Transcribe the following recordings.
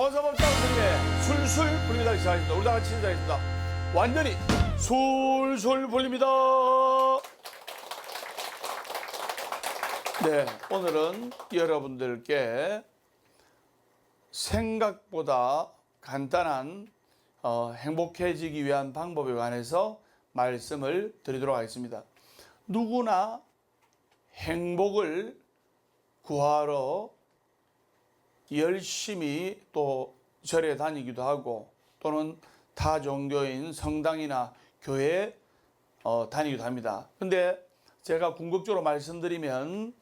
서서법자 선생님의 술술 불립니다 시작하겠습니다. 우리 다 같이 시작하겠습니다. 완전히 술술 불립니다. 네, 오늘은 여러분들께 생각보다 간단한 행복해지기 위한 방법에 관해서 말씀을 드리도록 하겠습니다. 누구나 행복을 구하러 열심히 또 절에 다니기도 하고 또는 타 종교인 성당이나 교회에 다니기도 합니다. 근데 제가 궁극적으로 말씀드리면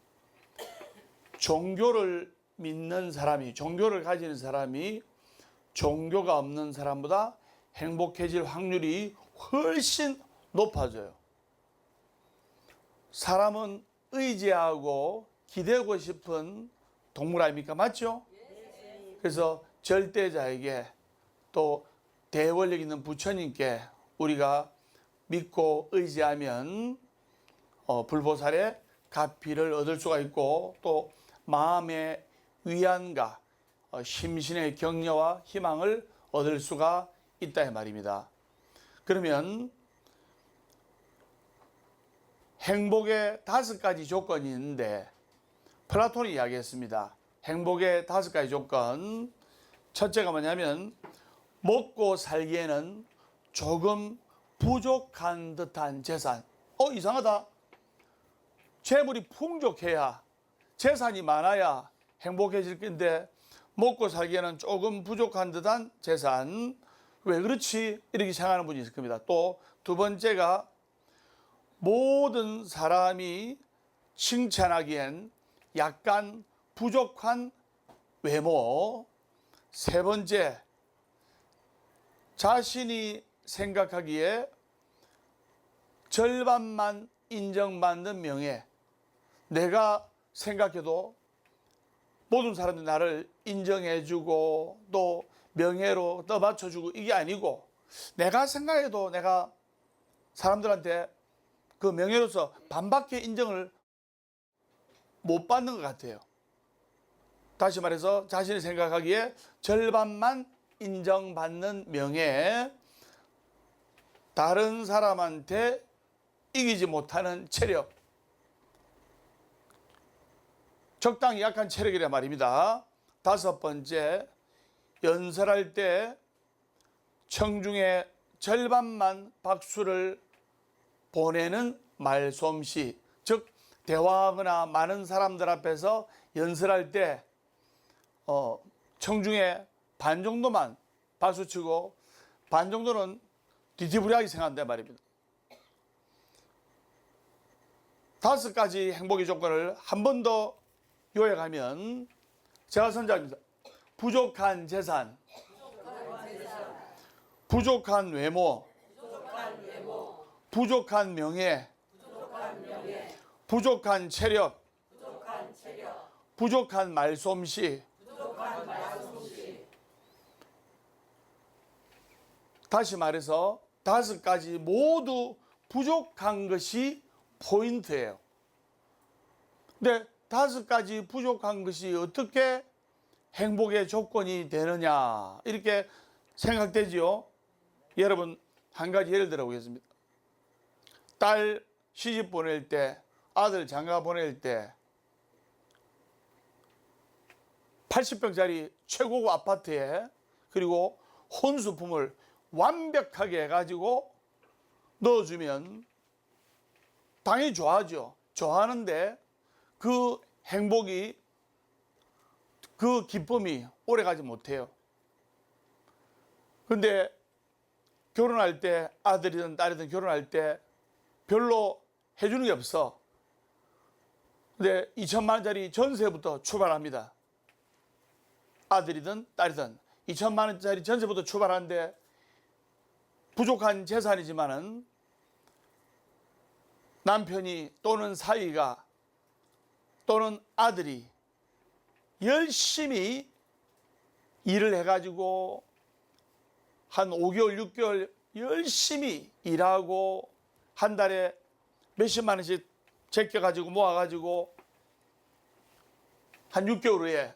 종교를 믿는 사람이, 종교를 가지는 사람이 종교가 없는 사람보다 행복해질 확률이 훨씬 높아져요. 사람은 의지하고 기대고 싶은 동물 아닙니까? 맞죠? 그래서 절대자에게 또 대원력 있는 부처님께 우리가 믿고 의지하면 불보살의 가피를 얻을 수가 있고 또 마음의 위안과 심신의 격려와 희망을 얻을 수가 있다 이 말입니다. 그러면 행복의 5가지 조건이 있는데 플라톤이 이야기했습니다. 행복의 5가지 조건. 첫째가 뭐냐면 먹고 살기에는 조금 부족한 듯한 재산. 이상하다. 재물이 풍족해야, 재산이 많아야 행복해질 건데 먹고 살기에는 조금 부족한 듯한 재산. 왜 그렇지? 이렇게 생각하는 분이 있을 겁니다. 또 두 번째가 모든 사람이 칭찬하기엔 약간 부족한 외모. 세 번째, 자신이 생각하기에 절반만 인정받는 명예. 내가 생각해도 모든 사람들이 나를 인정해주고 또 명예로 떠받쳐주고 이게 아니고 내가 생각해도 내가 사람들한테 그 명예로서 반밖에 인정을 못 받는 것 같아요. 다시 말해서 자신이 생각하기에 절반만 인정받는 명예, 다른 사람한테 이기지 못하는 체력, 적당히 약한 체력이란 말입니다. 5번째, 연설할 때 청중의 절반만 박수를 보내는 말솜씨, 즉 대화하거나 많은 사람들 앞에서 연설할 때 청중의 반 정도만 박수치고 반 정도는 뒤티부리하게 생각한단 말입니다. 5가지 행복의 조건을 한 번 더 요약하면 제가 선정합니다. 부족한 재산, 부족한 외모, 부족한 명예, 부족한 체력, 부족한 말솜씨. 다시 말해서 5가지 모두 부족한 것이 포인트예요. 근데 5가지 부족한 것이 어떻게 행복의 조건이 되느냐 이렇게 생각되지요. 여러분 한 가지 예를 들어 보겠습니다. 딸 시집 보낼 때, 아들 장가 보낼 때 80평짜리 최고급 아파트에 그리고 혼수품을 완벽하게 해가지고 넣어주면 당연히 좋아하죠. 좋아하는데 그 행복이, 그 기쁨이 오래가지 못해요. 근데 결혼할 때, 아들이든 딸이든 결혼할 때 별로 해주는 게 없어. 근데 2천만 원짜리 전세부터 출발합니다. 아들이든 딸이든 2천만 원짜리 전세부터 출발하는데 부족한 재산이지만은 남편이 또는 사위가 또는 아들이 열심히 일을 해가지고 한 5개월, 6개월 열심히 일하고 한 달에 몇십만 원씩 제껴가지고 모아가지고 한 6개월 후에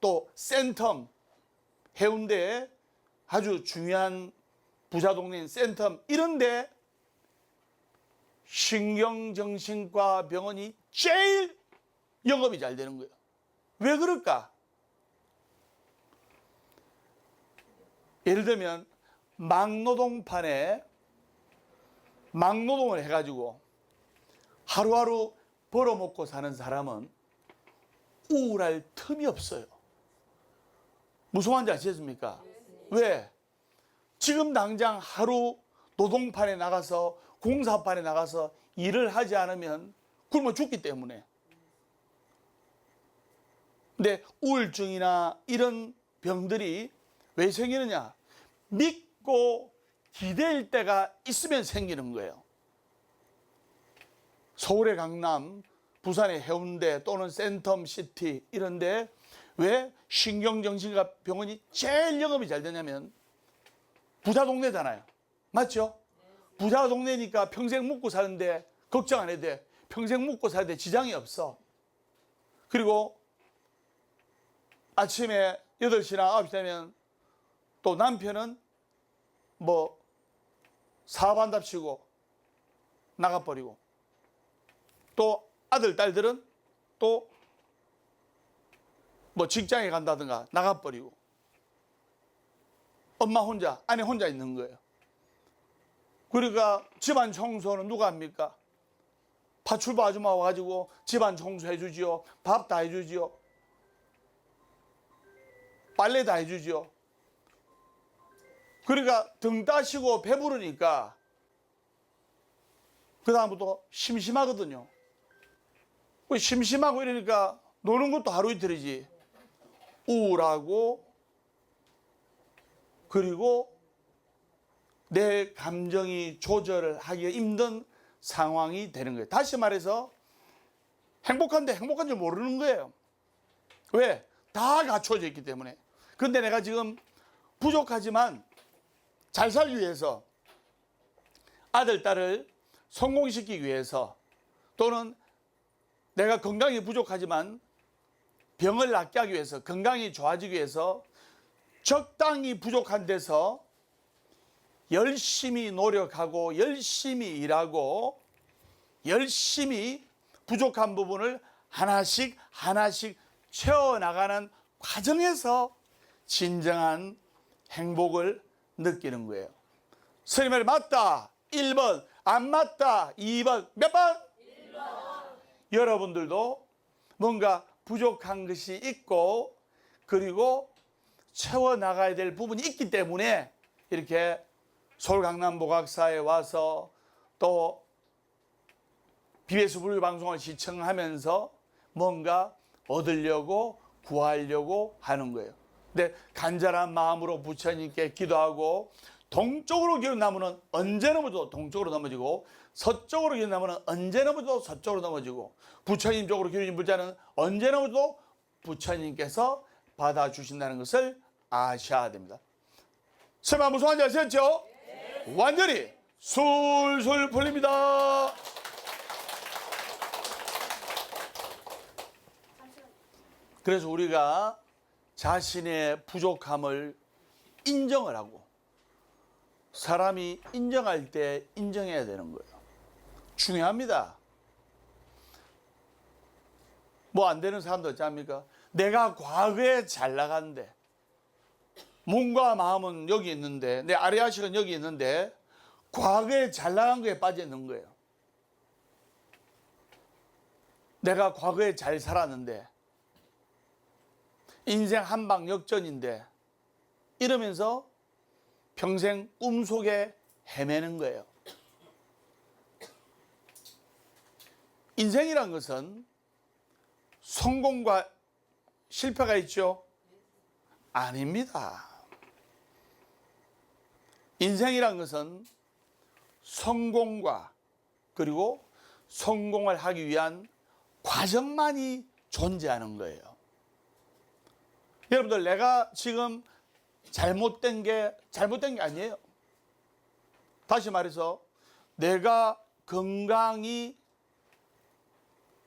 또 센텀, 해운대에 아주 중요한 부자 동네인 센텀, 이런데 신경정신과 병원이 제일 영업이 잘 되는 거예요. 왜 그럴까? 예를 들면 막노동판에 막노동을 해가지고 하루하루 벌어먹고 사는 사람은 우울할 틈이 없어요. 무슨 말인지 아시겠습니까? 왜? 지금 당장 하루 노동판에 나가서 공사판에 나가서 일을 하지 않으면 굶어 죽기 때문에. 근데 우울증이나 이런 병들이 왜 생기느냐? 믿고 기댈 때가 있으면 생기는 거예요. 서울의 강남, 부산의 해운대 또는 센텀시티 이런데 왜 신경정신과 병원이 제일 영업이 잘 되냐면 부자 동네잖아요. 맞죠? 부자 동네니까 평생 묵고 사는데 걱정 안 해도 돼. 평생 묵고 사는데 지장이 없어. 그리고 아침에 8시나 9시 되면 또 남편은 뭐 사업한답시고 나가버리고, 또 아들 딸들은 또 뭐 직장에 간다든가 나가버리고, 엄마 혼자, 아내 혼자 있는 거예요. 그러니까 집안 청소는 누가 합니까? 파출부 아줌마 와가지고 집안 청소해 주지요, 밥 다 해주지요, 빨래 다 해주지요. 그러니까 등 따시고 배부르니까 그 다음부터 심심하거든요. 심심하고 이러니까 노는 것도 하루 이틀이지. 우울하고, 그리고 내 감정이 조절을 하기가 힘든 상황이 되는 거예요. 다시 말해서 행복한데 행복한 줄 모르는 거예요. 왜? 다 갖춰져 있기 때문에. 그런데 내가 지금 부족하지만 잘 살기 위해서, 아들, 딸을 성공시키기 위해서, 또는 내가 건강이 부족하지만 병을 낫게 하기 위해서, 건강이 좋아지기 위해서 적당히 부족한 데서 열심히 노력하고 열심히 일하고 열심히 부족한 부분을 하나씩 하나씩 채워나가는 과정에서 진정한 행복을 느끼는 거예요. 선생님 말 맞다 1번, 안 맞다 2번, 몇 번? 1번. 여러분들도 뭔가 부족한 것이 있고 그리고 채워나가야 될 부분이 있기 때문에 이렇게 서울 강남보각사에 와서 또 BBS 불교 방송을 시청하면서 뭔가 얻으려고 구하려고 하는 거예요. 근데 간절한 마음으로 부처님께 기도하고, 동쪽으로 기울인 나무는 언제 넘어져도 동쪽으로 넘어지고, 서쪽으로 기울인 나무는 언제 넘어져도 서쪽으로 넘어지고, 부처님 쪽으로 기울인 불자는 언제 넘어져도 부처님께서 받아주신다는 것을 아셔야 됩니다. 설마 무슨 말인지 아시겠죠? 네. 완전히 술술 풀립니다. 그래서 우리가 자신의 부족함을 인정을 하고, 사람이 인정할 때 인정해야 되는 거예요. 중요합니다. 뭐 안 되는 사람도 있지 않습니까? 내가 과거에 잘 나갔는데, 몸과 마음은 여기 있는데, 내 아리아식은 여기 있는데 과거에 잘 나간 거에 빠져 있는 거예요. 내가 과거에 잘 살았는데, 인생 한방 역전인데, 이러면서 평생 꿈속에 헤매는 거예요. 인생이란 것은 성공과 실패가 있죠? 아닙니다. 인생이란 것은 성공과 그리고 성공을 하기 위한 과정만이 존재하는 거예요. 여러분들, 내가 지금 잘못된 게 아니에요. 다시 말해서 내가 건강이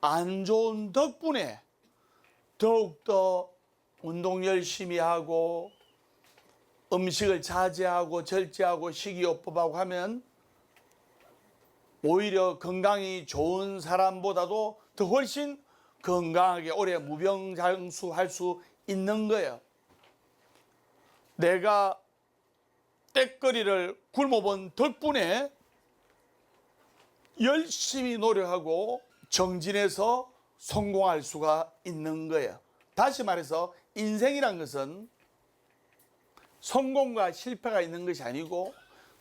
안 좋은 덕분에 더욱더 운동 열심히 하고 음식을 자제하고 절제하고 식이요법하고 하면 오히려 건강이 좋은 사람보다도 더 훨씬 건강하게 오래 무병장수할 수 있는 거예요. 내가 때거리를 굶어본 덕분에 열심히 노력하고 정진해서 성공할 수가 있는 거예요. 다시 말해서 인생이란 것은 성공과 실패가 있는 것이 아니고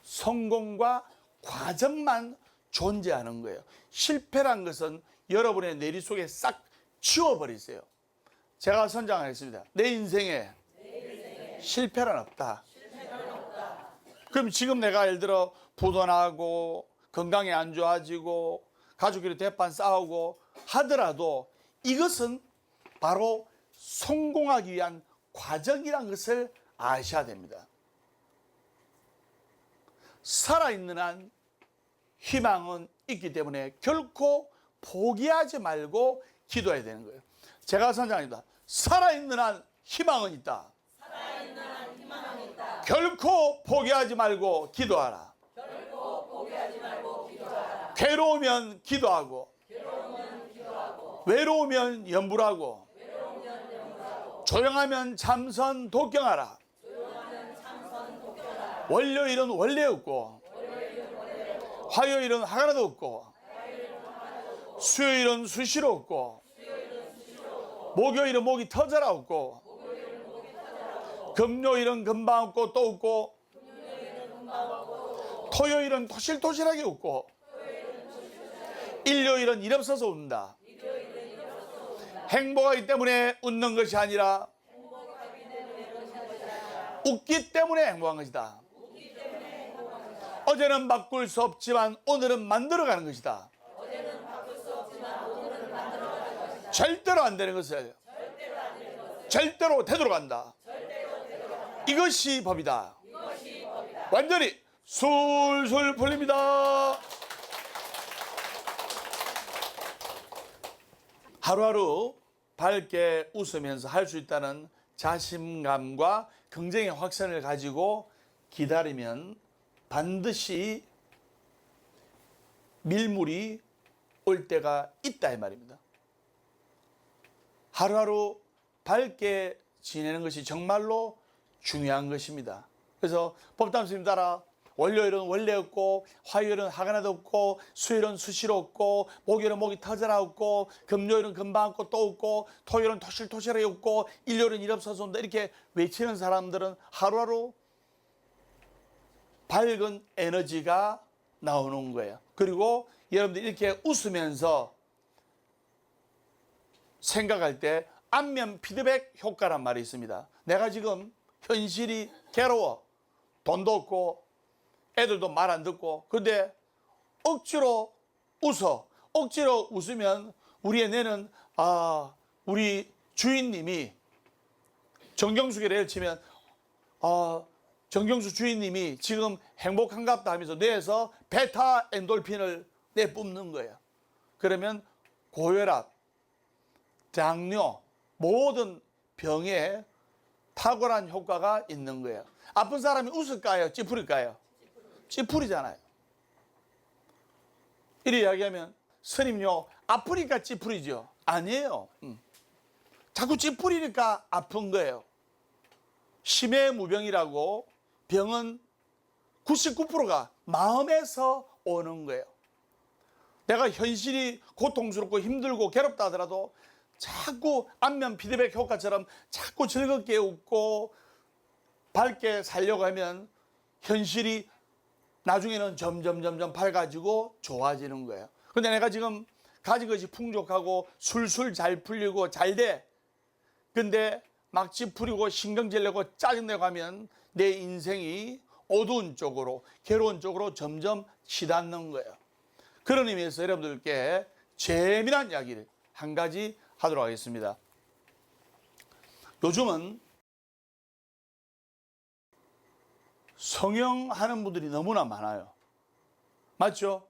성공과 과정만 존재하는 거예요. 실패란 것은 여러분의 내리 속에 싹 지워버리세요. 제가 선장하겠습니다. 내 인생에 실패란 없다. 그럼 지금 내가 예를 들어 부도나고 건강이 안 좋아지고 가족끼리 대판 싸우고 하더라도 이것은 바로 성공하기 위한 과정이란 것을 아셔야 됩니다. 살아있는 한 희망은 있기 때문에 결코 포기하지 말고 기도해야 되는 거예요. 제가 선장입니다. 살아있는 한 희망은 있다. 결코 포기하지 말고 기도하라. 괴로우면 기도하고, 외로우면 염불하고, 조용하면 참선 독경하라. 월요일은 원래 없고, 화요일은 하나도 없고, 수요일은 수시로 없고, 목요일은 목이 터져라 없고, 금요일은 금방 없고 또 없고, 토요일은 토실토실하게 웃고, 일요일은 일 없어서 웃는다. 행복하기 때문에 웃는 것이 아니라 웃기 때문에 행복한 것이다. 어제는 바꿀 수 없지만 오늘은 만들어가는 것이다. 절대로 안 되는 것을 절대로 되돌아간다. 이것이 법이다. 완전히 술술 풀립니다. 하루하루 밝게 웃으면서 할 수 있다는 자신감과 긍정의 확신을 가지고 기다리면 반드시 밀물이 올 때가 있다 이 말입니다. 하루하루 밝게 지내는 것이 정말로 중요한 것입니다. 그래서 법담 스님 따라 월요일은 원래 없고, 화요일은 하나도 없고, 수요일은 수시로 없고, 목요일은 목이 터져라 없고, 금요일은 금방 없고 또 없고, 토요일은 토실토실하게 없고, 일요일은 일 없어서 온다. 이렇게 외치는 사람들은 하루하루 밝은 에너지가 나오는 거예요. 그리고 여러분들 이렇게 웃으면서 생각할 때 안면 피드백 효과란 말이 있습니다. 내가 지금 현실이 괴로워. 돈도 없고 애들도 말 안 듣고, 근데 억지로 웃어. 억지로 웃으면 우리의 뇌는 우리 주인님이 정경숙이를 치면 정경수 주인님이 지금 행복한갑다 하면서 뇌에서 베타 엔돌핀을 내뿜는 거예요. 그러면 고혈압, 당뇨, 모든 병에 탁월한 효과가 있는 거예요. 아픈 사람이 웃을까요? 찌푸릴까요? 찌푸리잖아요. 이리 이야기하면 스님요, 아프니까 찌푸리죠. 아니에요. 자꾸 찌푸리니까 아픈 거예요. 심해무병이라고 병은 99%가 마음에서 오는 거예요. 내가 현실이 고통스럽고 힘들고 괴롭다 하더라도 자꾸 안면 피드백 효과처럼 자꾸 즐겁게 웃고 밝게 살려고 하면 현실이 나중에는 점점 밝아지고 좋아지는 거예요. 근데 내가 지금 가진 것이 풍족하고 술술 잘 풀리고 잘 돼. 근데 막 찌푸리고 신경질 내고 짜증내고 하면 내 인생이 어두운 쪽으로, 괴로운 쪽으로 점점 치닫는 거예요. 그런 의미에서 여러분들께 재미난 이야기를 한 가지 하도록 하겠습니다. 요즘은 성형하는 분들이 너무나 많아요. 맞죠?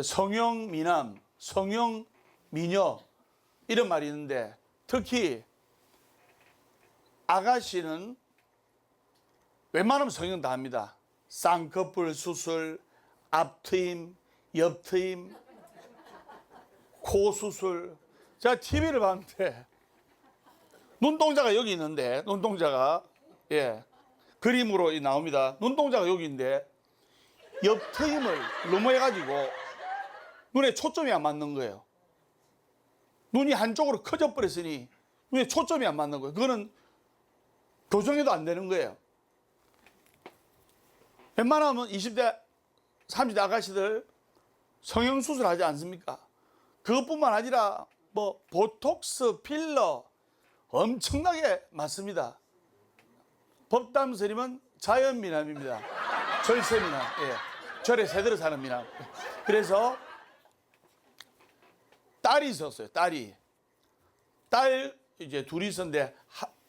성형 미남, 성형 미녀, 이런 말이 있는데, 특히 아가씨는 웬만하면 성형 다 합니다. 쌍꺼풀 수술, 앞트임, 옆트임, 코 수술. 제가 TV를 봤는데 눈동자가 여기 있는데, 눈동자가 그림으로 나옵니다. 눈동자가 여기 있는데 옆트임을 너무 해가지고 눈에 초점이 안 맞는 거예요. 눈이 한쪽으로 커져 버렸으니 눈에 초점이 안 맞는 거예요. 그거는 교정해도 안 되는 거예요. 웬만하면 20대, 30대 아가씨들 성형수술 하지 않습니까? 그것뿐만 아니라 뭐 보톡스, 필러 엄청나게 맞습니다. 법담 스님은 자연미남입니다. 절세미남. 절에 새들어 사는 미남. 그래서 딸이 있었어요. 딸이. 딸 이제 둘이 있었는데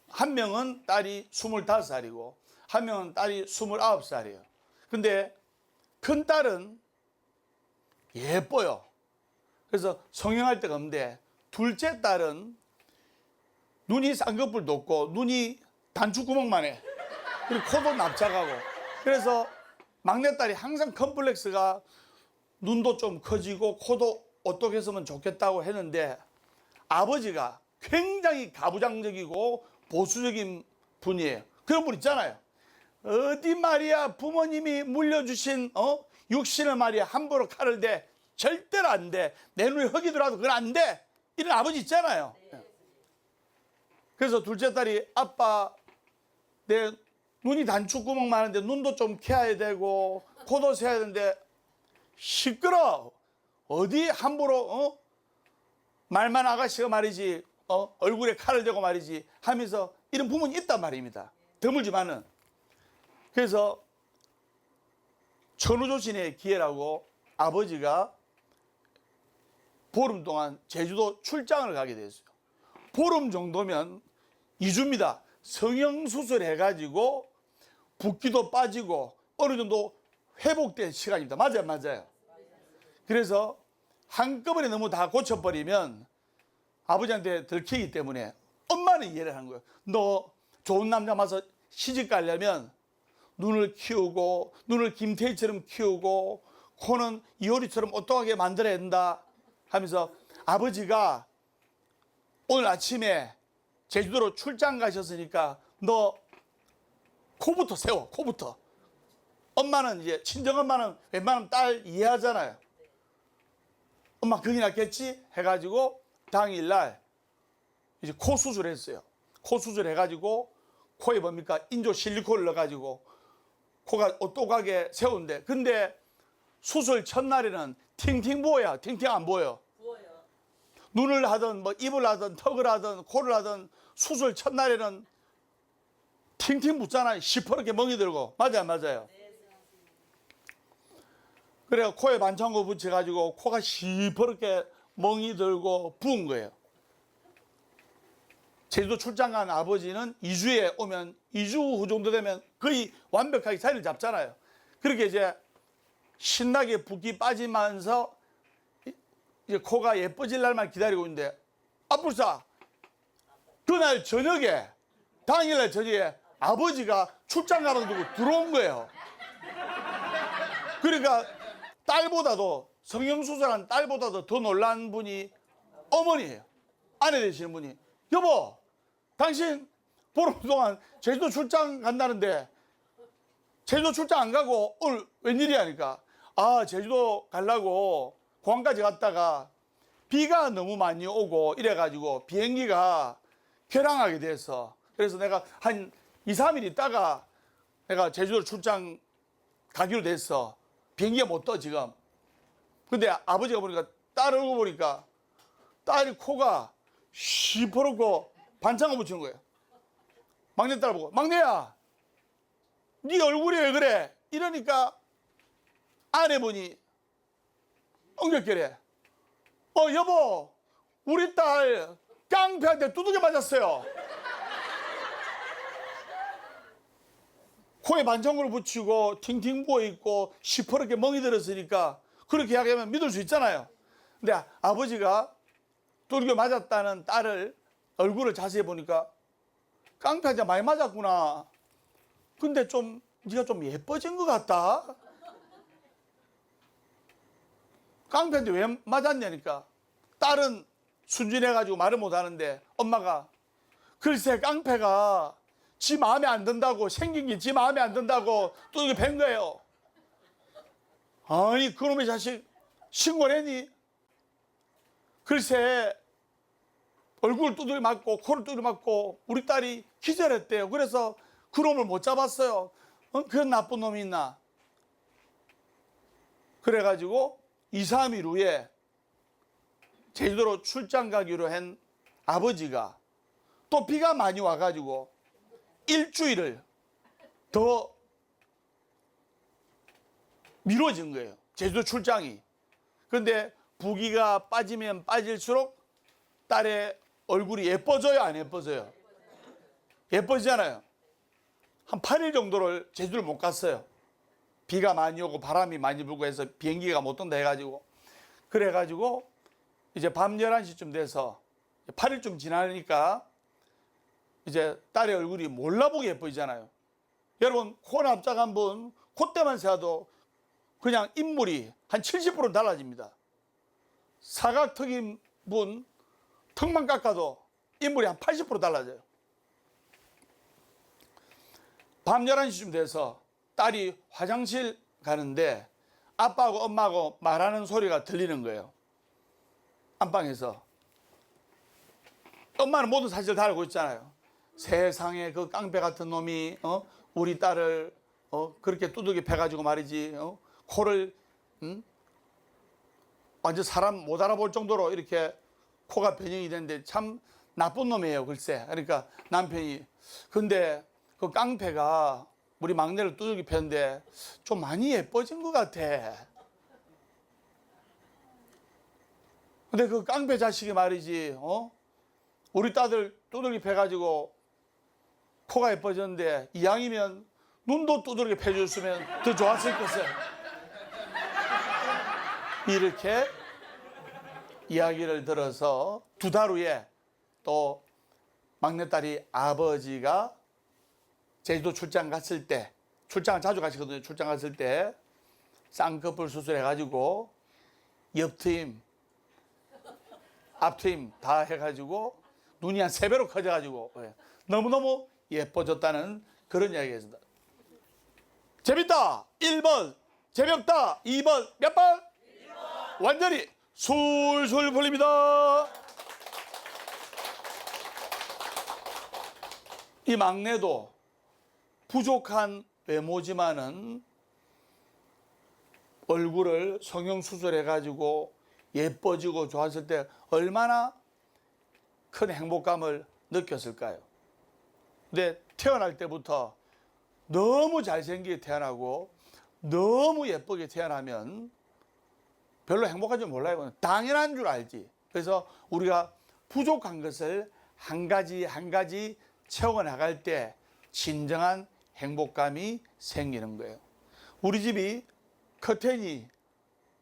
한 명은 딸이 25살이고 한 명은 딸이 29살이에요. 근데 큰 딸은 예뻐요. 그래서 성형할 데가 없는데 둘째 딸은 눈이 쌍꺼풀도 없고 눈이 단추구멍만 해. 그리고 코도 납작하고. 그래서 막내딸이 항상 컴플렉스가 눈도 좀 커지고 코도 어떻게 했으면 좋겠다고 했는데 아버지가 굉장히 가부장적이고 보수적인 분이에요. 그런 분 있잖아요. 어디 말이야 부모님이 물려주신 육신을 말이야 함부로 칼을 대 절대로 안 돼. 내 눈에 흙이 들어와도 그건 안 돼. 이런 아버지 있잖아요. 그래서 둘째 딸이 아빠 내 눈이 단추구멍 많은데 눈도 좀 캐야 되고 코도 세야 되는데 시끄러. 어디 함부로 말만 아가씨가 말이지 얼굴에 칼을 대고 말이지 하면서 이런 부분이 있단 말입니다. 드물지만은. 그래서 천우조신의 기회라고 아버지가 보름 동안 제주도 출장을 가게 됐어요. 보름 정도면 2주입니다. 성형수술 해가지고 붓기도 빠지고 어느 정도 회복된 시간입니다. 맞아요, 맞아요. 그래서 한꺼번에 너무 다 고쳐버리면 아버지한테 들키기 때문에 엄마는 이해를 하는 거예요. 너 좋은 남자 만나서 시집 가려면 눈을 키우고 눈을 김태희처럼 키우고 코는 이효리처럼 오똑하게 만들어야 된다 하면서 아버지가 오늘 아침에 제주도로 출장 가셨으니까 너 코부터 세워. 코부터. 엄마는 이제 친정엄마는 웬만하면 딸 이해하잖아요. 엄마 그게 낫겠지 해가지고 당일날 이제 코 수술했어요. 코 수술해가지고 코에 뭡니까 인조 실리콘을 넣어가지고 코가 오똑하게 세운데 근데 수술 첫날에는 팅팅 보여. 팅팅 안 보여. 눈을 하든 뭐 입을 하든 턱을 하든 코를 하든 수술 첫날에는 팅팅 붓잖아요. 시퍼렇게 멍이 들고. 맞아요, 맞아요. 그래 코에 반창고 붙여가지고 코가 시퍼렇게 멍이 들고 부은 거예요. 제주도 출장 간 아버지는 2주에 오면 2주 후 정도 되면 거의 완벽하게 자리를 잡잖아요. 그렇게 이제 신나게 붓기 빠지면서 이제 코가 예뻐질 날만 기다리고 있는데 아뿔싸 그날 저녁에 당일날 저녁에 아버지가 출장 가방 들고 들어온 거예요. 그러니까 딸보다도 성형수술한 딸보다도 더 놀란 분이 어머니예요. 아내 되시는 분이 여보 당신 보름 동안 제주도 출장 간다는데 제주도 출장 안 가고 오늘 웬일이야 하니까 아 제주도 가려고 공항까지 갔다가 비가 너무 많이 오고 이래가지고 비행기가 결항하게 돼서 그래서 내가 한 2, 3일 있다가 내가 제주도 출장 가기로 됐어. 비행기가 못 떠 지금. 근데 아버지가 보니까 딸 얼굴 보니까 딸이 코가 시퍼렇고 반창고 붙이는 거예요. 막내딸 보고 막내야 네 얼굴이 왜 그래 이러니까 아내분이 엉겹결에 여보 우리 딸 깡패한테 두들겨 맞았어요. 코에 반창고를 붙이고 팅팅 부어있고 시퍼렇게 멍이 들었으니까 그렇게 이야기하면 믿을 수 있잖아요. 근데 아버지가 두들겨 맞았다는 딸을 얼굴을 자세히 보니까 깡패한테 많이 맞았구나. 근데 좀 네가 좀 예뻐진 것 같다. 깡패한테 왜 맞았냐니까. 딸은 순진해가지고 말을 못하는데 엄마가 글쎄 깡패가 지 마음에 안 든다고, 생긴 게 지 마음에 안 든다고 두들겨 팬 거예요. 아니 그놈의 자식 신고를 했니? 글쎄 얼굴을 두드려 맞고 코를 두드려 맞고 우리 딸이 기절했대요. 그래서 그놈을 못 잡았어요. 그런 나쁜 놈이 있나? 그래가지고 2, 3일 후에 제주도로 출장 가기로 한 아버지가 또 비가 많이 와가지고 일주일을 더 미뤄진 거예요. 제주도 출장이. 그런데 부기가 빠지면 빠질수록 딸의 얼굴이 예뻐져요, 안 예뻐져요? 예뻐지잖아요. 한 8일 정도를 제주를 못 갔어요. 비가 많이 오고 바람이 많이 불고 해서 비행기가 못 뜬다 해가지고. 그래가지고 이제 밤 11시쯤 돼서 8일쯤 지나니까 이제 딸의 얼굴이 몰라보게 예뻐지잖아요. 여러분 코 납작한 분 콧대만 세워도 그냥 인물이 한 70% 달라집니다. 사각턱인 분 턱만 깎아도 인물이 한 80% 달라져요. 밤 11시쯤 돼서 딸이 화장실 가는데 아빠하고 엄마하고 말하는 소리가 들리는 거예요. 안방에서. 엄마는 모든 사실을 다 알고 있잖아요. 세상에 그 깡패 같은 놈이 우리 딸을 그렇게 두들겨 패가지고 말이지 코를 완전 사람 못 알아볼 정도로 이렇게 코가 변형이 됐는데 참 나쁜 놈이에요. 글쎄. 그러니까 남편이 근데 그 깡패가 우리 막내를 두들겨 팼는데 좀 많이 예뻐진 것 같아. 근데 그 깡패 자식이 말이지 우리 딸들 두들겨 패가지고 코가 예뻐졌는데 이왕이면 눈도 두들겨 패줬으면 더 좋았을 것을. 이렇게 이야기를 들어서 2달 후에 또 막내딸이 아버지가 제주도 출장 갔을 때, 출장을 자주 가시거든요. 출장 갔을 때 쌍꺼풀 수술해가지고 옆트임, 앞트임 다 해가지고 눈이 한 3배로 커져가지고 너무너무 예뻐졌다는 그런 이야기였습니다. 재밌다. 1번. 재미없다. 2번. 몇 번? 1번. 완전히 술술 풀립니다. 이 막내도 부족한 외모지만은 얼굴을 성형수술해가지고 예뻐지고 좋았을 때 얼마나 큰 행복감을 느꼈을까요? 근데 태어날 때부터 너무 잘생기게 태어나고 너무 예쁘게 태어나면 별로 행복한 줄 몰라요. 당연한 줄 알지. 그래서 우리가 부족한 것을 한 가지 한 가지 채워나갈 때 진정한 행복감이 생기는 거예요. 우리 집이 커튼이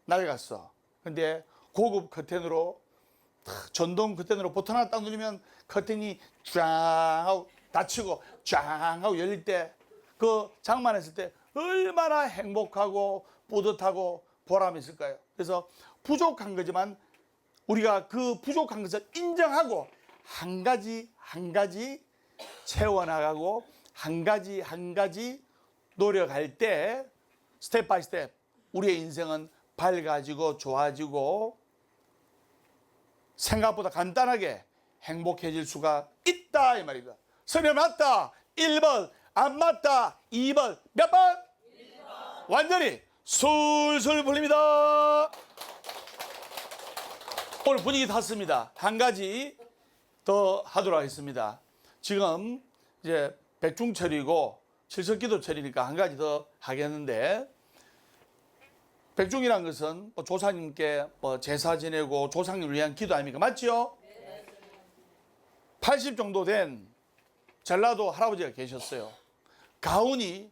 낡았어. 근데 고급 커튼으로 전동 커튼으로 버튼 하나 딱 누르면 커튼이 쫙 하고 닫히고 쫙 하고 열릴 때 그 장만했을 때 얼마나 행복하고 뿌듯하고 보람이 있을까요? 그래서 부족한 거지만 우리가 그 부족한 것을 인정하고 한 가지 한 가지 채워나가고 한 가지 한 가지 노력할 때 스텝 바이 스텝 우리의 인생은 밝아지고 좋아지고 생각보다 간단하게 행복해질 수가 있다 이 말입니다. 설명 맞다 1번, 안 맞다 2번, 몇 번? 1번. 완전히 술술 풀립니다. 오늘 분위기 탔습니다. 한 가지 더 하도록 하겠습니다. 지금 이제 백중철이고 칠석기도철이니까 한 가지 더 하겠는데, 백중이란 것은 조상님께 제사 지내고 조상님을 위한 기도 아닙니까? 맞죠? 80 정도 된 전라도 할아버지가 계셨어요. 가훈이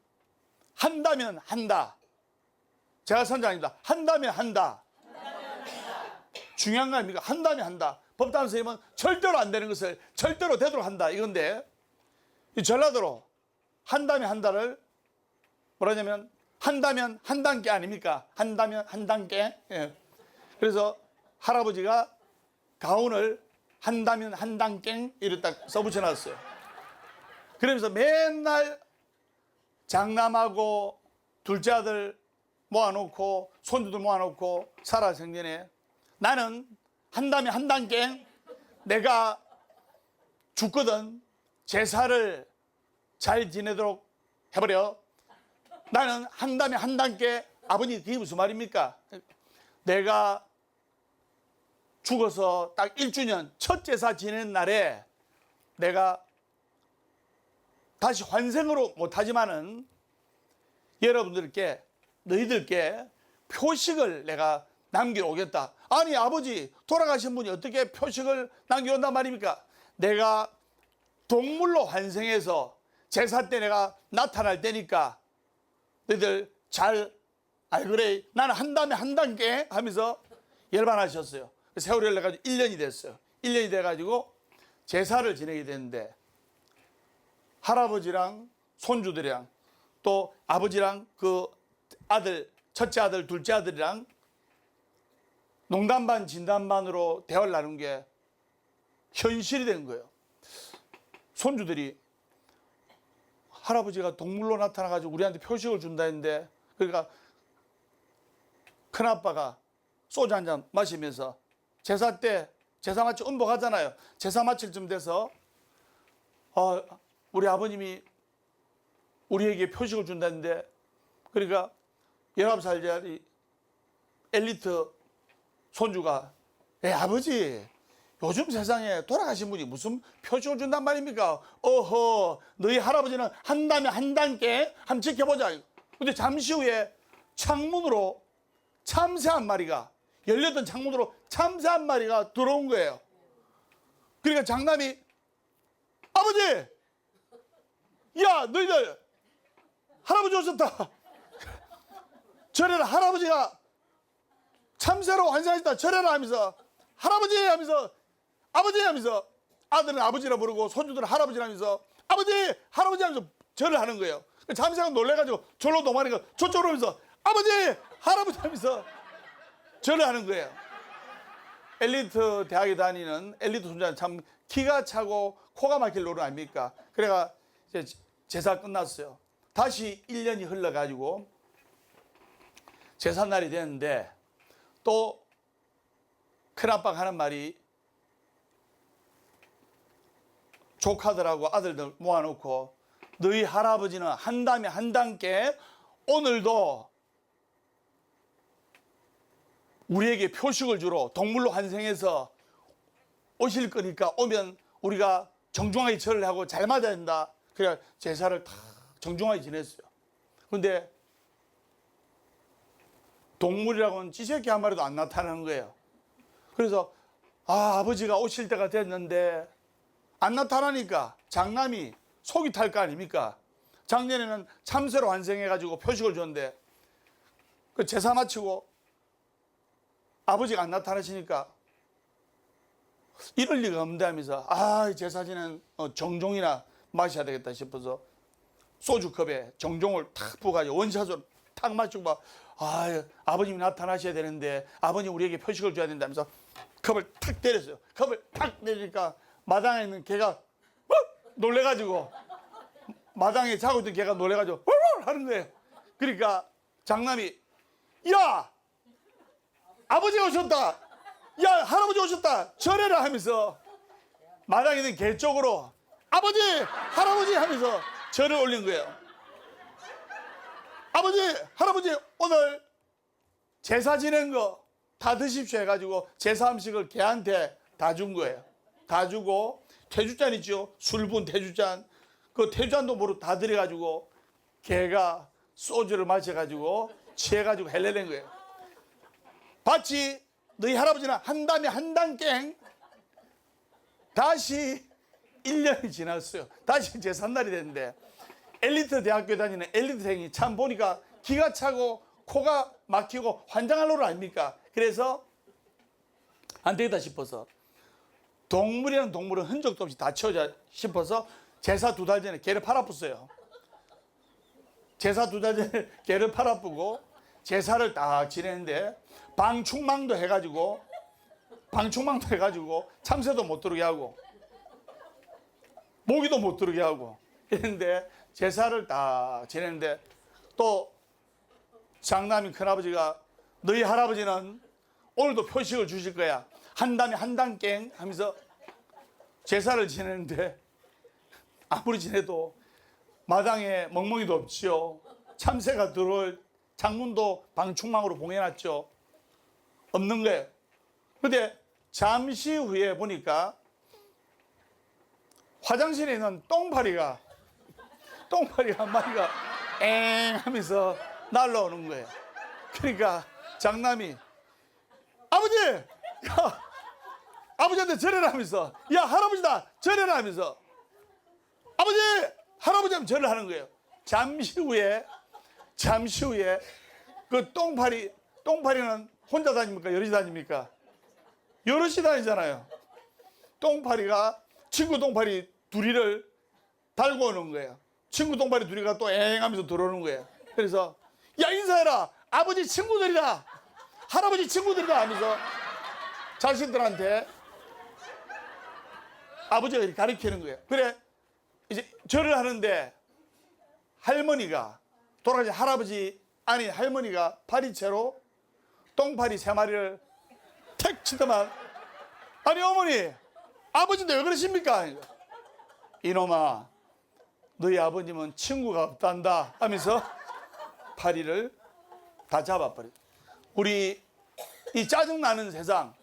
한다면 한다. 제가 선장입니다. 한다면 한다. 중요한 거 아닙니까? 한다면 한다. 법담 선생님은 절대로 안 되는 것을 절대로 되도록 한다. 이건데 이 전라도로 한다면 한다를 뭐라냐면 한다면 한 단계 아닙니까? 한다면 한 단계. 예. 그래서 할아버지가 가훈을 한다면 한 단계 이렇게 딱 써붙여놨어요. 그러면서 맨날 장남하고 둘째 아들 모아놓고 손주들 모아놓고 살아생전에 나는 한다면 한 단계 내가 죽거든 제사를 잘 지내도록 해버려. 나는 한다면 한 단계. 아버님 그게 무슨 말입니까? 내가 죽어서 딱 1주년 첫 제사 지내는 날에 내가 다시 환생으로 못하지만은 여러분들께 너희들께 표식을 내가 남기러 오겠다. 아니 아버지 돌아가신 분이 어떻게 표식을 남겨온단 말입니까? 내가 동물로 환생해서 제사 때 내가 나타날 때니까 너희들 잘 알그래. 나는 한다면 한 단계 하면서 열반하셨어요. 세월이 흘러가지고 1년이 됐어요. 1년이 돼가지고 제사를 지내게 됐는데 할아버지랑 손주들이랑 또 아버지랑 그 아들, 첫째 아들, 둘째 아들이랑 농담 반 진담 반으로 대화를 나눈 게 현실이 된 거예요. 손주들이 할아버지가 동물로 나타나가지고 우리한테 표식을 준다 했는데 그러니까 큰아빠가 소주 한 잔 마시면서 제사 때 제사 마치 음복하잖아요. 제사 마칠 쯤 돼서 우리 아버님이 우리에게 표식을 준다는데 그러니까 19살짜리 엘리트 손주가 아버지 요즘 세상에 돌아가신 분이 무슨 표식을 준단 말입니까? 어허 너희 할아버지는 한다면 한 단계 한번 지켜보자. 근데 잠시 후에 창문으로 참새 한 마리가 열렸던 창문으로 참새 한 마리가 들어온 거예요. 그러니까 장남이 아버지 야 너희들 할아버지 오셨다. 저래라. 할아버지가 참새로 환생하셨다. 저래라 하면서 할아버지 하면서 아버지 하면서 아들은 아버지라 부르고 손주들은 할아버지라 하면서 아버지 할아버지 하면서 절을 하는 거예요. 참새가 놀래가지고 절로 도망가니까 저쪽으로 하면서 아버지 할아버지 하면서 절을 하는 거예요. 엘리트 대학에 다니는 엘리트 손자는 참 키가 차고 코가 막힐 노릇 아닙니까? 그래가 이제 제사 끝났어요. 다시 1년이 흘러가지고 제삿날이 됐는데 또 큰아빠가 하는 말이 조카들하고 아들들 모아놓고 너희 할아버지는 한다면 한 단계 오늘도 우리에게 표식을 주러 동물로 환생해서 오실 거니까 오면 우리가 정중하게 절을 하고 잘 맞아야 된다. 그래 제사를 다 정중하게 지냈어요. 근데 동물이라고는 찌새끼 한 마리도 안 나타나는 거예요. 그래서 아버지가 오실 때가 됐는데 안 나타나니까 장남이 속이 탈 거 아닙니까? 작년에는 참새로 환생해가지고 표식을 줬는데 그 제사 마치고 아버지가 안 나타나시니까 이럴 리가 없는데 하면서 제사지는 정종이나 마셔야 되겠다 싶어서 소주컵에 정종을 탁 부어가지고 원샷으로 탁 마시고 막 아버님이 나타나셔야 되는데 아버님 우리에게 표식을 줘야 된다면서 컵을 탁 때렸어요. 컵을 탁 때리니까 마당에 있는 개가 놀래가지고 마당에 자고 있던 개가 놀래가지고 하는 거예요. 그러니까 장남이 야 아버지가 오셨다. 야 할아버지 오셨다. 절해라 하면서 마당에 있는 개 쪽으로 아버지 할아버지 하면서 절을 올린 거예요. 아버지 할아버지 오늘 제사 지낸 거 다 드십시오 해가지고 제사 음식을 개한테 다 준 거예요. 다 주고 퇴주잔 있죠. 술 부은 퇴주잔. 그 퇴주잔도 모르고 다 들여가지고 개가 소주를 마셔가지고 취해가지고 헬레낸 거예요. 봤지? 너희 할아버지는 한다면 한 단계 다시 1년이 지났어요. 다시 제삿날이 됐는데 엘리트 대학교 다니는 엘리트생이 참 보니까 기가 차고 코가 막히고 환장할 노릇 아닙니까? 그래서 안 되겠다 싶어서 동물이라는 동물은 흔적도 없이 다 치우자 싶어서 제사 2달 전에 개를 팔아붙어요. 제사 2달 전에 개를 팔아쁘고 제사를 딱 지내는데 방충망도 해가지고 참새도 못 들어오게 하고 모기도 못 들어오게 하고 이랬는데 제사를 딱 지내는데 또 장남인 큰아버지가 너희 할아버지는 오늘도 표식을 주실 거야. 한담에 한담깽 하면서 제사를 지내는데 아무리 지내도 마당에 멍멍이도 없지요. 참새가 들어올 창문도 방충망으로 봉해놨죠. 없는 거예요. 근데 잠시 후에 보니까 화장실에 있는 똥파리가 한 마리가 엥 하면서 날라오는 거예요. 그러니까 장남이 아버지! 야, 아버지한테 절해라 하면서 야 할아버지다 절해라 하면서 아버지! 할아버지 하면 절을 하는 거예요. 잠시 후에 그 똥파리는 혼자 다닙니까? 여럿이 다닙니까? 여럿이 다니잖아요. 똥파리가 친구 똥파리 둘이를 달고 오는 거예요. 친구 똥파리 둘이가 또 엥 하면서 들어오는 거예요. 그래서 야 인사해라. 아버지 친구들이다. 할아버지 친구들이다 하면서 자신들한테 아버지가 이렇게 가르치는 거예요. 그래 이제 절을 하는데 할머니가 돌아가신 할아버지 아니 할머니가 파리채로 똥파리 3마리를 택 치더만 아니 어머니 아버지인데 왜 그러십니까? 이놈아 너희 아버님은 친구가 없단다 하면서 파리를 다 잡아버려. 우리 이 짜증나는 세상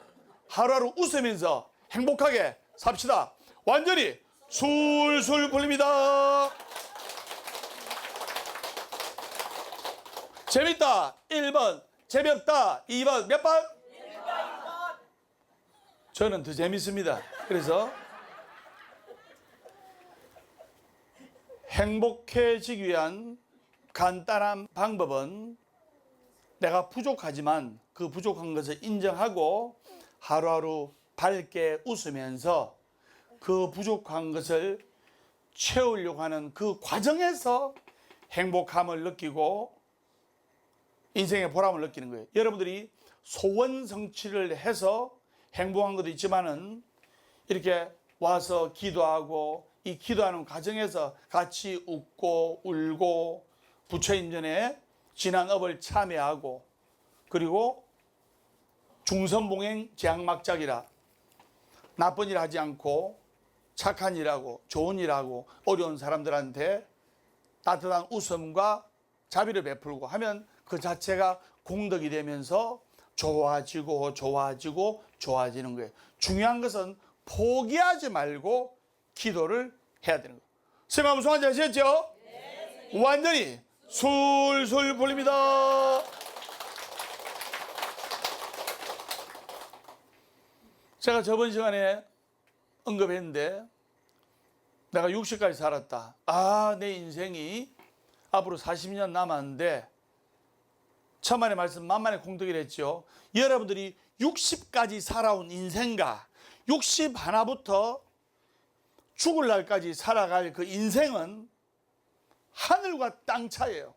하루하루 웃으면서 행복하게 삽시다. 완전히 술술 풀립니다. 재밌다 1번, 재미없다 2번. 몇 번? 1번. 저는 더 재밌습니다. 그래서 행복해지기 위한 간단한 방법은 내가 부족하지만 그 부족한 것을 인정하고 하루하루 밝게 웃으면서 그 부족한 것을 채우려고 하는 그 과정에서 행복함을 느끼고 인생의 보람을 느끼는 거예요. 여러분들이 소원 성취를 해서 행복한 것도 있지만은 이렇게 와서 기도하고 이 기도하는 과정에서 같이 웃고 울고 부처님 전에 지난 업을 참회하고 그리고 중선봉행 제약막작이라 나쁜 일 하지 않고 착한 일하고 좋은 일하고 어려운 사람들한테 따뜻한 웃음과 자비를 베풀고 하면 그 자체가 공덕이 되면서 좋아지고 좋아지는 거예요. 중요한 것은 포기하지 말고 기도를 해야 되는 거예요. 선생님 한번 손 한번 하셨죠? 네. 완전히 술술 풀립니다. 제가 저번 시간에 언급했는데 내가 60까지 살았다. 내 인생이 앞으로 40년 남았는데 천만의 말씀 만만의 공덕이라 했죠. 여러분들이 60까지 살아온 인생과 60 하나부터 죽을 날까지 살아갈 그 인생은 하늘과 땅 차이예요.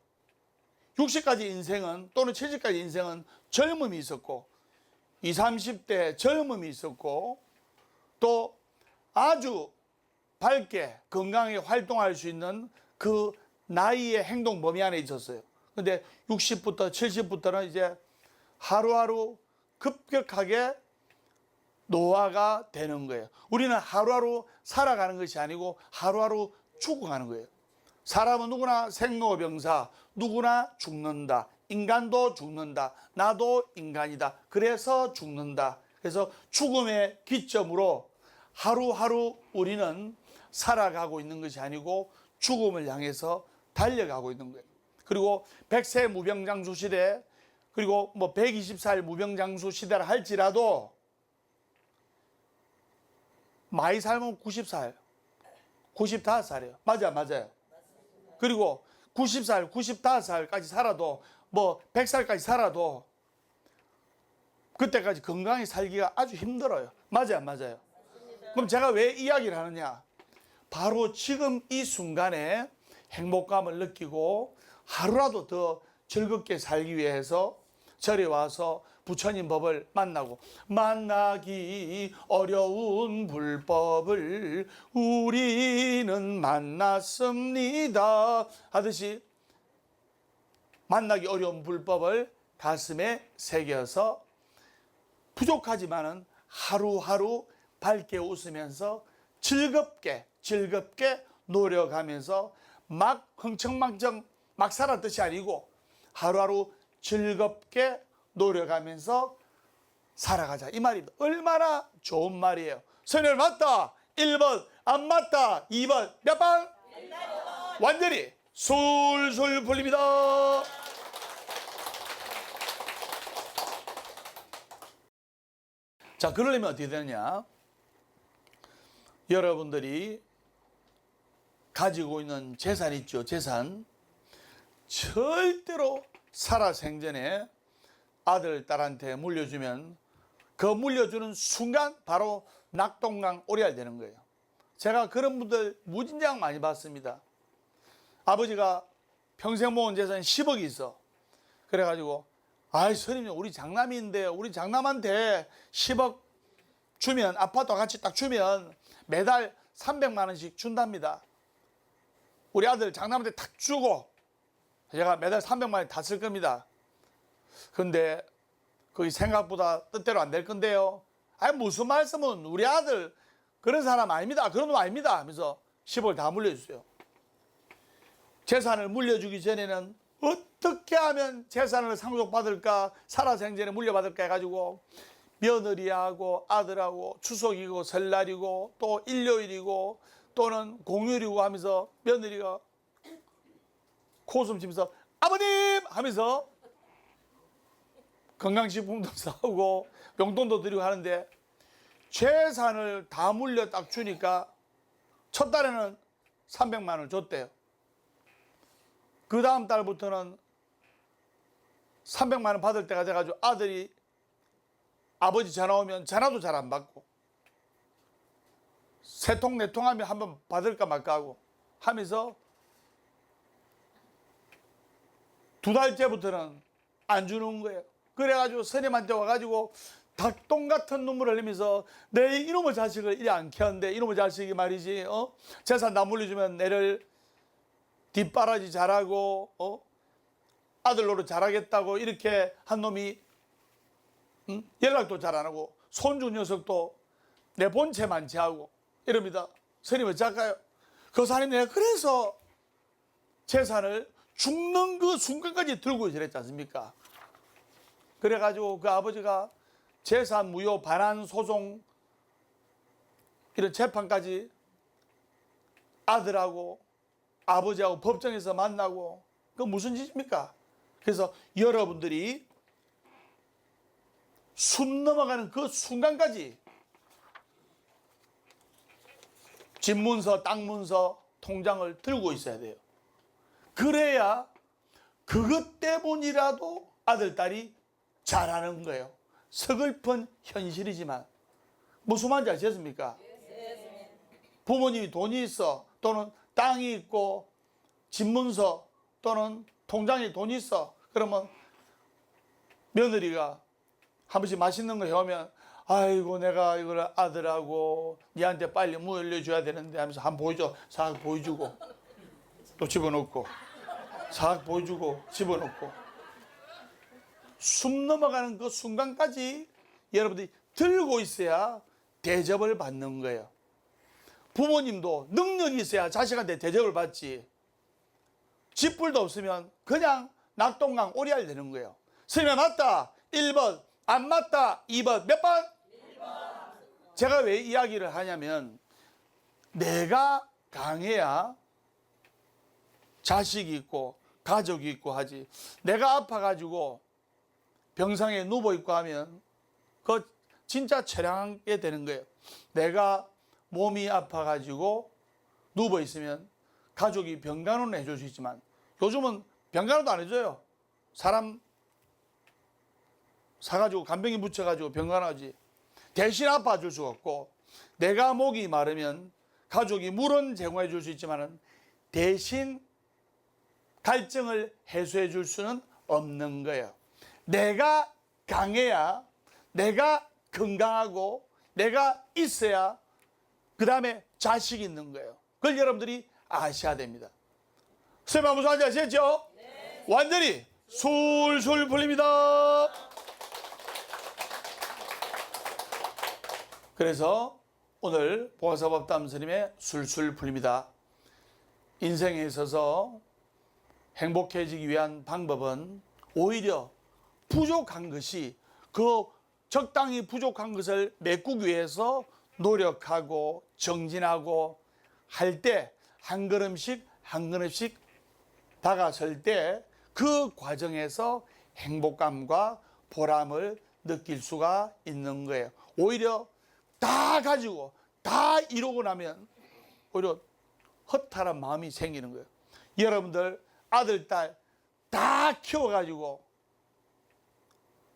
60까지 인생은 또는 70까지 인생은 젊음이 있었고 20, 30대 젊음이 있었고 또 아주 밝게 건강하게 활동할 수 있는 그 나이의 행동 범위 안에 있었어요. 근데 60부터 70부터는 이제 하루하루 급격하게 노화가 되는 거예요. 우리는 하루하루 살아가는 것이 아니고 하루하루 죽어가는 거예요. 사람은 누구나 생로병사, 누구나 죽는다. 인간도 죽는다. 나도 인간이다. 그래서 죽는다. 그래서 죽음의 기점으로 하루하루 우리는 살아가고 있는 것이 아니고 죽음을 향해서 달려가고 있는 거예요. 그리고 100세 무병장수 시대 그리고 120살 무병장수 시대를 할지라도 많이 살면 90살, 95살이에요. 맞아요. 그리고 90살, 95살까지 살아도 100살까지 살아도 그때까지 건강히 살기가 아주 힘들어요. 맞아요, 안 맞아요? 그럼 제가 왜 이야기를 하느냐? 바로 지금 이 순간에 행복감을 느끼고 하루라도 더 즐겁게 살기 위해서 절에 와서 부처님 법을 만나고, 만나기 어려운 불법을 우리는 만났습니다 하듯이 만나기 어려운 불법을 가슴에 새겨서 부족하지만은 하루하루 밝게 웃으면서 즐겁게 노력하면서 막 흥청망청 막 살았듯이 아니고 하루하루 즐겁게 노력하면서 살아가자, 이 말입니다. 얼마나 좋은 말이에요. 선율 맞다 1번, 안 맞다 2번, 몇 번? 완전히 술술 풀립니다. 자, 그러려면 어떻게 되느냐? 여러분들이 가지고 있는 재산 있죠, 재산. 절대로 살아생전에 아들, 딸한테 물려주면 그 물려주는 순간 바로 낙동강 오리알 되는 거예요. 제가 그런 분들 무진장 많이 봤습니다. 아버지가 평생 모은 재산 10억이 있어. 그래가지고 아이, 스님, 우리 장남인데 우리 장남한테 10억 주면, 아파트와 같이 딱 주면 매달 300만 원씩 준답니다. 우리 아들 장남한테 탁 주고 제가 매달 300만 원 다 쓸 겁니다. 근데 그게 생각보다 뜻대로 안 될 건데요. 아니, 무슨 말씀은, 우리 아들 그런 사람 아닙니다, 그런 놈 아닙니다 하면서 10억을 다 물려주세요. 재산을 물려주기 전에는 어떻게 하면 재산을 상속받을까, 살아생전에 물려받을까 해가지고 며느리하고 아들하고 추석이고 설날이고 또 일요일이고 또는 공휴일이고 하면서 며느리가 코웃음 치면서 아버님 하면서 건강식품도 사오고 용돈도 드리고 하는데, 재산을 다 물려 딱 주니까 첫 달에는 300만 원을 줬대요. 그 다음 달부터는 300만 원 받을 때가 돼가지고 아들이 아버지 전화 오면 전화도 잘 안 받고, 세 통 네 통 하면 한번 받을까 말까 하고 하면서 두 달째부터는 안 주는 거예요. 그래가지고 스님한테 와가지고 닭똥 같은 눈물을 흘리면서 내 이놈의 자식을 이리 안 키웠는데, 이놈의 자식이 말이지, 재산 다 물려주면 내를 뒷바라지 잘하고 아들 노릇 잘하겠다고 이렇게 한 놈이 연락도 잘 안 하고 손주 녀석도 내 본체만 제하고 이럽니다. 스님 어쩔까요? 그 사람이 내가 그래서 재산을 죽는 그 순간까지 들고 있으랬지 않습니까? 그래가지고 그 아버지가 재산 무효 반환 소송 이런 재판까지 아들하고 아버지하고 법정에서 만나고, 그 무슨 짓입니까? 그래서 여러분들이 숨 넘어가는 그 순간까지 집 문서, 땅 문서, 통장을 들고 있어야 돼요. 그래야 그것 때문이라도 아들, 딸이 잘하는 거예요. 서글픈 현실이지만. 무슨 말인지 아시겠습니까? 부모님이 돈이 있어, 또는 땅이 있고 집 문서 또는 통장에 돈이 있어, 그러면 며느리가 한 번씩 맛있는 거 해오면 아이고, 내가 이걸 아들하고 니한테 빨리 물려줘야 되는데 하면서 한번 보여줘. 싹 보여주고 또 집어넣고, 싹 보여주고 집어넣고. 숨 넘어가는 그 순간까지 여러분들이 들고 있어야 대접을 받는 거예요. 부모님도 능력이 있어야 자식한테 대접을 받지, 쥐뿔도 없으면 그냥 낙동강 오리알 되는 거예요. 스님이 맞다 1번, 안 맞다 2번, 몇 번? 1번. 제가 왜 이야기를 하냐면, 내가 강해야 자식이 있고 가족이 있고 하지, 내가 아파가지고 병상에 누워있고 하면 그 진짜 처량하게 되는 거예요. 내가 몸이 아파가지고 누워있으면 가족이 병간호는 해줄 수 있지만 요즘은 병간호도 안 해줘요. 사람 사가지고 간병인 묻혀가지고 병원 가지. 대신 아파줄 수가 없고, 내가 목이 마르면 가족이 물은 제공해 줄 수 있지만 대신 갈증을 해소해 줄 수는 없는 거예요. 내가 강해야, 내가 건강하고 내가 있어야 그 다음에 자식이 있는 거예요. 그걸 여러분들이 아셔야 됩니다. 선생님 무슨 말인지 아시겠죠? 네. 완전히 술술 풀립니다. 그래서 오늘 보아사법담 스님의 술술 풀립니다. 인생에 있어서 행복해지기 위한 방법은 오히려 부족한 것이, 그 적당히 부족한 것을 메꾸기 위해서 노력하고 정진하고 할 때 한 걸음씩 한 걸음씩 다가설 때 그 과정에서 행복감과 보람을 느낄 수가 있는 거예요. 오히려 다 가지고 다 이루고 나면 오히려 허탈한 마음이 생기는 거예요. 여러분들 아들, 딸 다 키워가지고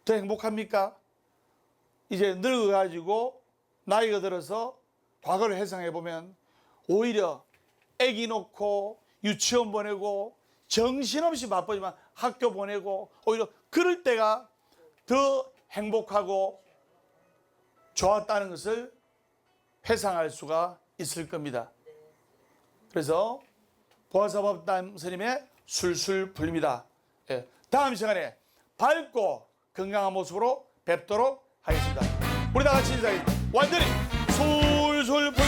더 행복합니까? 이제 늙어가지고 나이가 들어서 과거를 회상해 보면 오히려 아기 놓고 유치원 보내고 정신없이 바쁘지만 학교 보내고 오히려 그럴 때가 더 행복하고 좋았다는 것을 회상할 수가 있을 겁니다. 그래서 보아사법담 스님의 술술 풀립니다. 예, 다음 시간에 밝고 건강한 모습으로 뵙도록 하겠습니다. 우리 다 같이 인사하겠습니다. 완전히 술술 풀립니다.